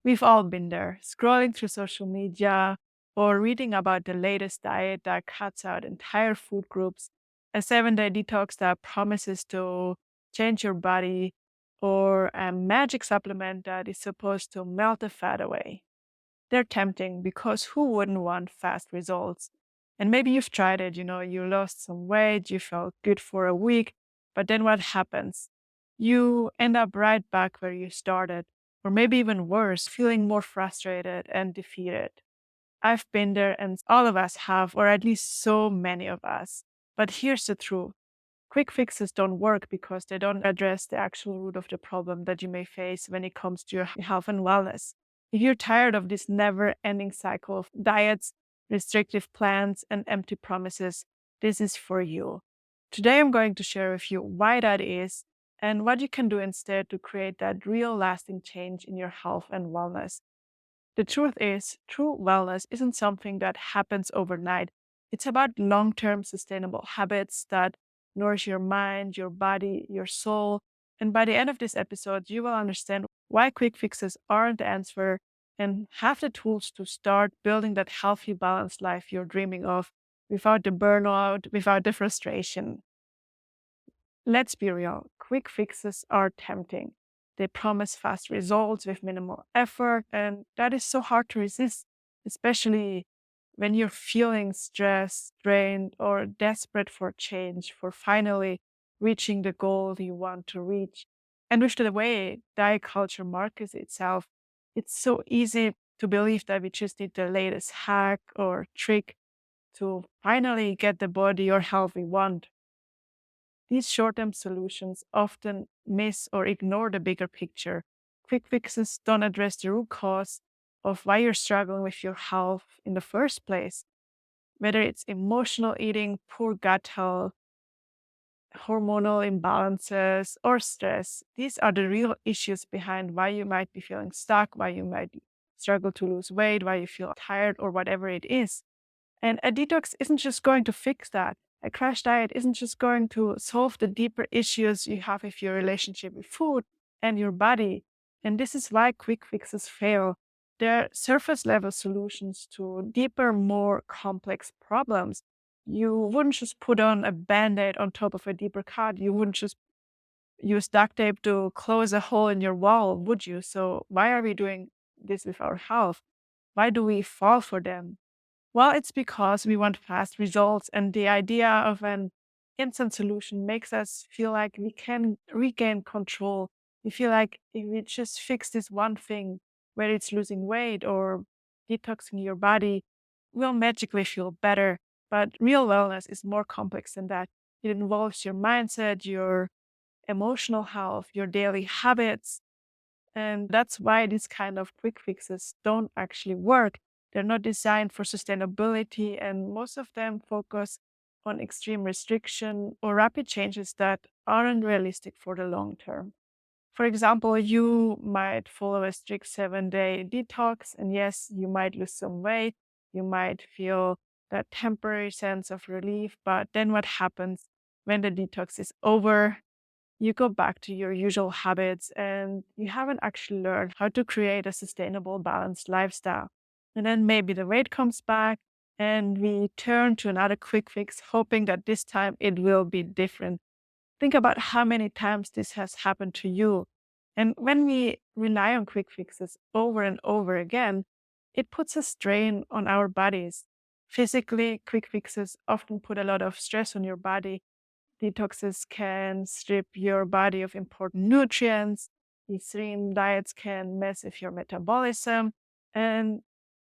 We've all been there, scrolling through social media or reading about the latest diet that cuts out entire food groups, a 7-day detox that promises to change your body, or a magic supplement that is supposed to melt the fat away. They're tempting because who wouldn't want fast results? And maybe you've tried it, you lost some weight, you felt good for a week, but then what happens? You end up right back where you started, or maybe even worse, feeling more frustrated and defeated. I've been there, and all of us have, or at least so many of us. But here's the truth: quick fixes don't work because they don't address the actual root of the problem that you may face when it comes to your health and wellness. If you're tired of this never ending cycle of diets, restrictive plans, and empty promises, this is for you. Today, I'm going to share with you why that is and what you can do instead to create that real lasting change in your health and wellness. The truth is, true wellness isn't something that happens overnight. It's about long term sustainable habits that nourish your mind, your body, your soul. And by the end of this episode, you will understand why quick fixes aren't the answer and have the tools to start building that healthy, balanced life you're dreaming of without the burnout, without the frustration. Let's be real, quick fixes are tempting. They promise fast results with minimal effort, and that is so hard to resist, especially when you're feeling stressed, drained, or desperate for change, for finally reaching the goal you want to reach. And with the way diet culture markets itself, it's so easy to believe that we just need the latest hack or trick to finally get the body or health we want. These short term solutions often miss or ignore the bigger picture. Quick fixes don't address the root cause of why you're struggling with your health in the first place, whether it's emotional eating, poor gut health, hormonal imbalances, or stress. These are the real issues behind why you might be feeling stuck, why you might struggle to lose weight, why you feel tired, or whatever it is. And a detox isn't just going to fix that. A crash diet isn't just going to solve the deeper issues you have with your relationship with food and your body. And this is why quick fixes fail. They're surface level solutions to deeper, more complex problems. You wouldn't just put on a band aid on top of a deeper cut. You wouldn't just use duct tape to close a hole in your wall, would you? So, why are we doing this with our health? Why do we fall for them? Well, it's because we want fast results, and the idea of an instant solution makes us feel like we can regain control. We feel like if we just fix this one thing, whether it's losing weight or detoxing your body, we'll magically feel better. But real wellness is more complex than that. It involves your mindset, your emotional health, your daily habits, and that's why these kind of quick fixes don't actually work. They're not designed for sustainability, and most of them focus on extreme restriction or rapid changes that aren't realistic for the long term. For example, you might follow a strict 7-day detox, and yes, you might lose some weight. You might feel that temporary sense of relief, but then what happens when the detox is over? You go back to your usual habits and you haven't actually learned how to create a sustainable, balanced lifestyle. And then maybe the weight comes back and we turn to another quick fix, hoping that this time it will be different. Think about how many times this has happened to you. And when we rely on quick fixes over and over again, it puts a strain on our bodies. Physically, quick fixes often put a lot of stress on your body. Detoxes can strip your body of important nutrients. Extreme diets can mess with your metabolism. And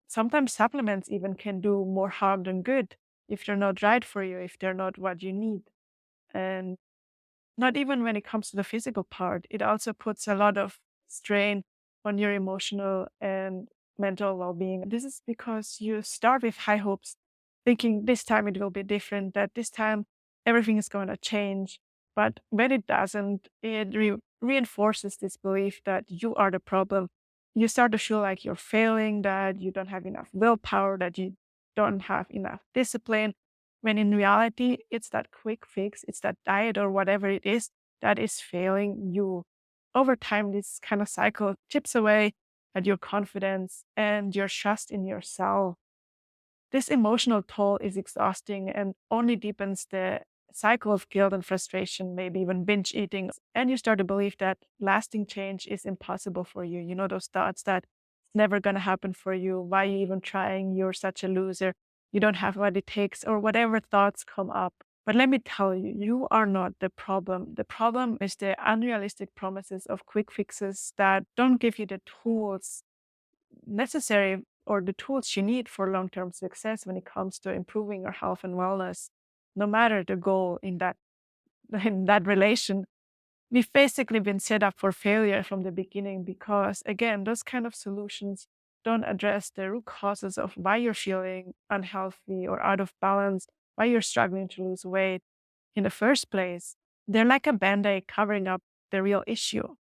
sometimes supplements even can do more harm than good if they're not right for you, if they're not what you need. And not even when it comes to the physical part, it also puts a lot of strain on your emotional and mental well being. This is because you start with high hopes, thinking this time it will be different, that this time everything is going to change. But when it doesn't, it reinforces this belief that you are the problem. You start to feel like you're failing, that you don't have enough willpower, that you don't have enough discipline, when in reality, it's that quick fix, it's that diet or whatever it is that is failing you. Over time, this kind of cycle chips away at your confidence and your trust in yourself. This emotional toll is exhausting and only deepens the cycle of guilt and frustration, maybe even binge eating. And you start to believe that lasting change is impossible for you. You know, those thoughts that it's never going to happen for you. Why are you even trying? You're such a loser. You don't have what it takes, or whatever thoughts come up. But let me tell you, you are not the problem. The problem is the unrealistic promises of quick fixes that don't give you the tools necessary or the tools you need for long-term success when it comes to improving your health and wellness, no matter the goal in that in that relation. We've basically been set up for failure from the beginning because, again, those kind of solutions don't address the root causes of why you're feeling unhealthy or out of balance, why you're struggling to lose weight in the first place. They're like a band-aid covering up the real issue.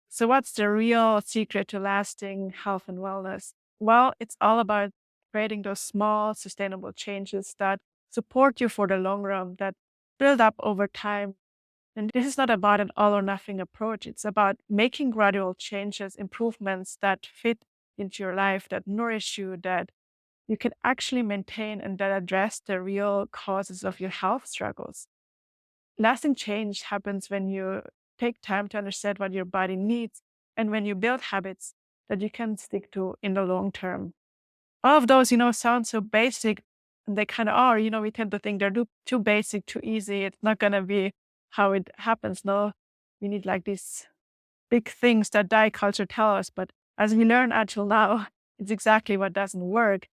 So, what's the real secret to lasting health and wellness? Well, it's all about creating those small, sustainable changes that support you for the long run, that build up over time. And this is not about an all or nothing approach. It's about making gradual changes, improvements that fit into your life, that nourish you, that you can actually maintain, and that address the real causes of your health struggles. Lasting change happens when you take time to understand what your body needs and when you build habits that you can stick to in the long term. All of those, sound so basic, and they kind of are. We tend to think they're too basic, too easy. It's not going to be how it happens. No, we need like these big things that diet culture tell us. But as we learn until now, it's exactly what doesn't work.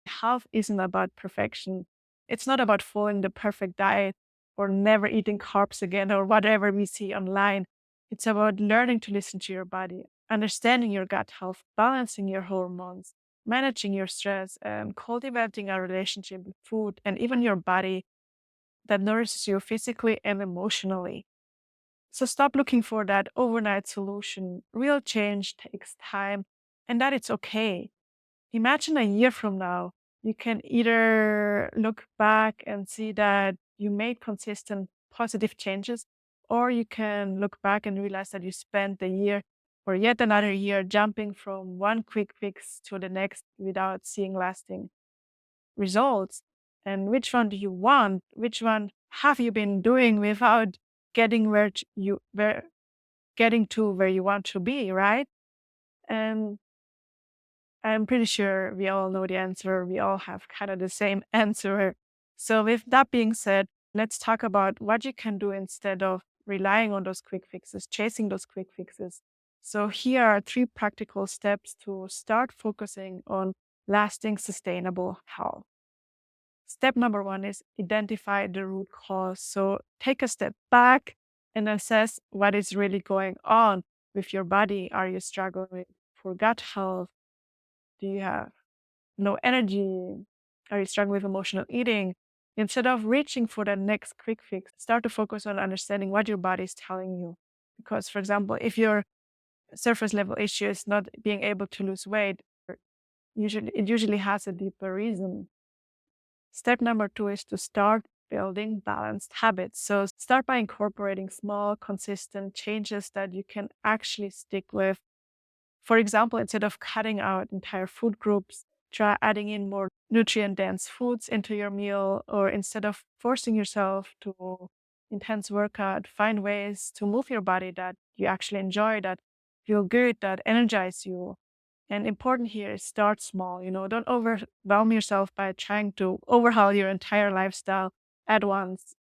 Health isn't about perfection. It's not about following the perfect diet or never eating carbs again or whatever we see online. It's about learning to listen to your body, understanding your gut health, balancing your hormones, managing your stress, and cultivating a relationship with food and even your body that nourishes you physically and emotionally. So stop looking for that overnight solution. Real change takes time, and that it's okay. Imagine a year from now, you can either look back and see that you made consistent positive changes, or you can look back and realize that you spent the year or yet another year jumping from one quick fix to the next without seeing lasting results. And which one do you want? Which one have you been doing without getting getting to where you want to be, right? And I'm pretty sure we all know the answer. We all have kind of the same answer. So, with that being said, let's talk about what you can do instead of relying on those quick fixes, chasing those quick fixes. So, here are three practical steps to start focusing on lasting sustainable health. Step number one is identify the root cause. So, take a step back and assess what is really going on with your body. Are you struggling with poor gut health? Do you have no energy? Are you struggling with emotional eating? Instead of reaching for the next quick fix, start to focus on understanding what your body is telling you. Because, for example, if your surface level issue is not being able to lose weight, it usually has a deeper reason. Step number two is to start building balanced habits. So start by incorporating small, consistent changes that you can actually stick with. For example, instead of cutting out entire food groups, try adding in more nutrient dense foods into your meal, or instead of forcing yourself to intense workout, find ways to move your body that you actually enjoy, that feel good, that energize you. And important here is start small, don't overwhelm yourself by trying to overhaul your entire lifestyle at once.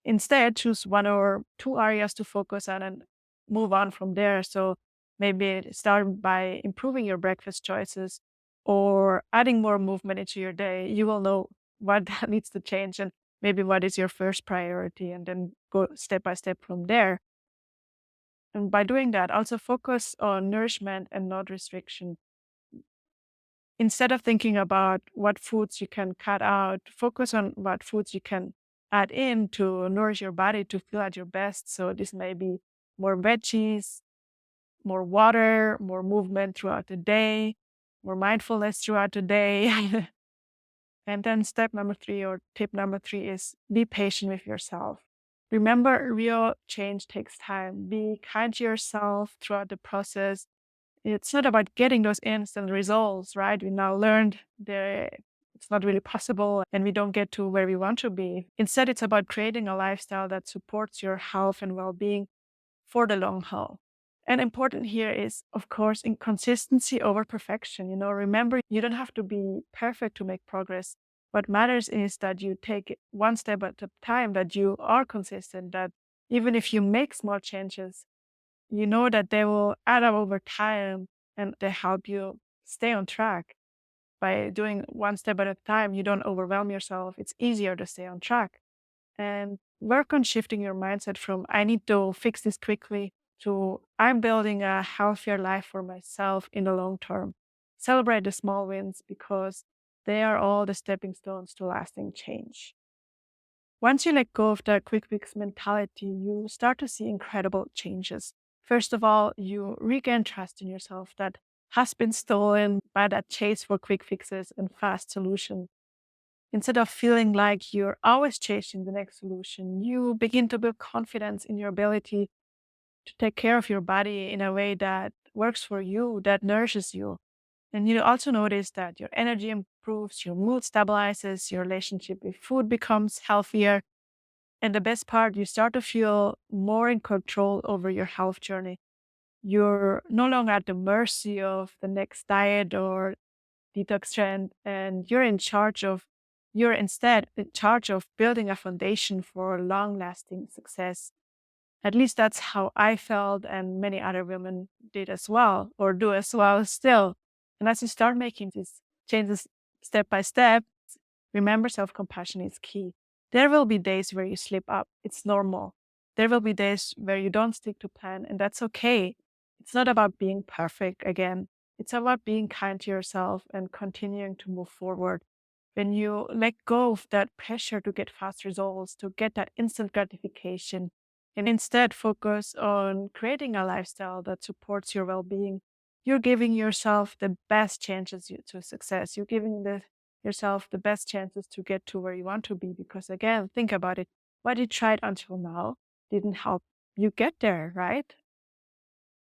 Instead, choose one or two areas to focus on and move on from there. So maybe start by improving your breakfast choices or adding more movement into your day. You will know what needs to change and maybe what is your first priority, and then go step by step from there. And by doing that, also focus on nourishment and not restriction. Instead of thinking about what foods you can cut out, focus on what foods you can add in to nourish your body to feel at your best. So this may be more veggies, more water, more movement throughout the day, more mindfulness throughout the day. And then step number three, or tip number three, is be patient with yourself. Remember, real change takes time. Be kind to yourself throughout the process. It's not about getting those instant results, right? We now learned it's not really possible and we don't get to where we want to be. Instead, it's about creating a lifestyle that supports your health and well being for the long haul. And important here is, of course, inconsistency over perfection. Remember, you don't have to be perfect to make progress. What matters is that you take it one step at a time, that you are consistent, that even if you make small changes, you know that they will add up over time and they help you stay on track. By doing one step at a time, you don't overwhelm yourself. It's easier to stay on track. And work on shifting your mindset from I need to fix this quickly to I'm building a healthier life for myself in the long term. Celebrate the small wins because they are all the stepping stones to lasting change. Once you let go of the quick fix mentality, you start to see incredible changes. First of all, you regain trust in yourself that has been stolen by that chase for quick fixes and fast solutions. Instead of feeling like you're always chasing the next solution, you begin to build confidence in your ability to take care of your body in a way that works for you, that nourishes you. And you also notice that your energy improves, your mood stabilizes, your relationship with food becomes healthier. And the best part, you start to feel more in control over your health journey. You're no longer at the mercy of the next diet or detox trend, and you're instead in charge of building a foundation for long lasting success. At least that's how I felt, and many other women did as well, or do as well still. And as you start making these changes step by step, remember self compassion is key. There will be days where you slip up, it's normal. There will be days where you don't stick to plan, and that's okay. It's not about being perfect again, it's about being kind to yourself and continuing to move forward. When you let go of that pressure to get fast results, to get that instant gratification, and instead focus on creating a lifestyle that supports your well being, you're giving yourself the best chances to success. You're giving yourself the best chances to get to where you want to be. Because again, think about it. What you tried until now didn't help you get there, right?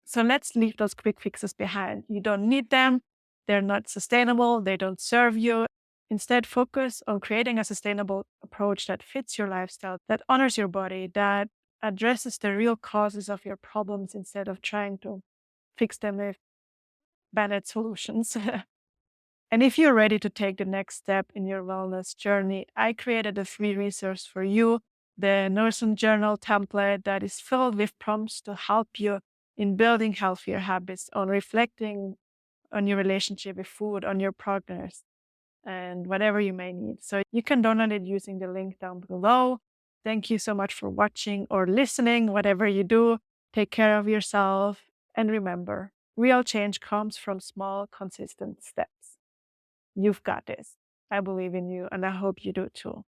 So let's leave those quick fixes behind. You don't need them. They're not sustainable. They don't serve you. Instead, focus on creating a sustainable approach that fits your lifestyle, that honors your body, that addresses the real causes of your problems instead of trying to fix them with band solutions. And if you're ready to take the next step in your wellness journey, I created a free resource for you, the Nursing Journal template that is filled with prompts to help you in building healthier habits, on reflecting on your relationship with food, on your progress, and whatever you may need. So you can download it using the link down below. Thank you so much for watching or listening, whatever you do. Take care of yourself. And remember, real change comes from small, consistent steps. You've got this. I believe in you, and I hope you do too.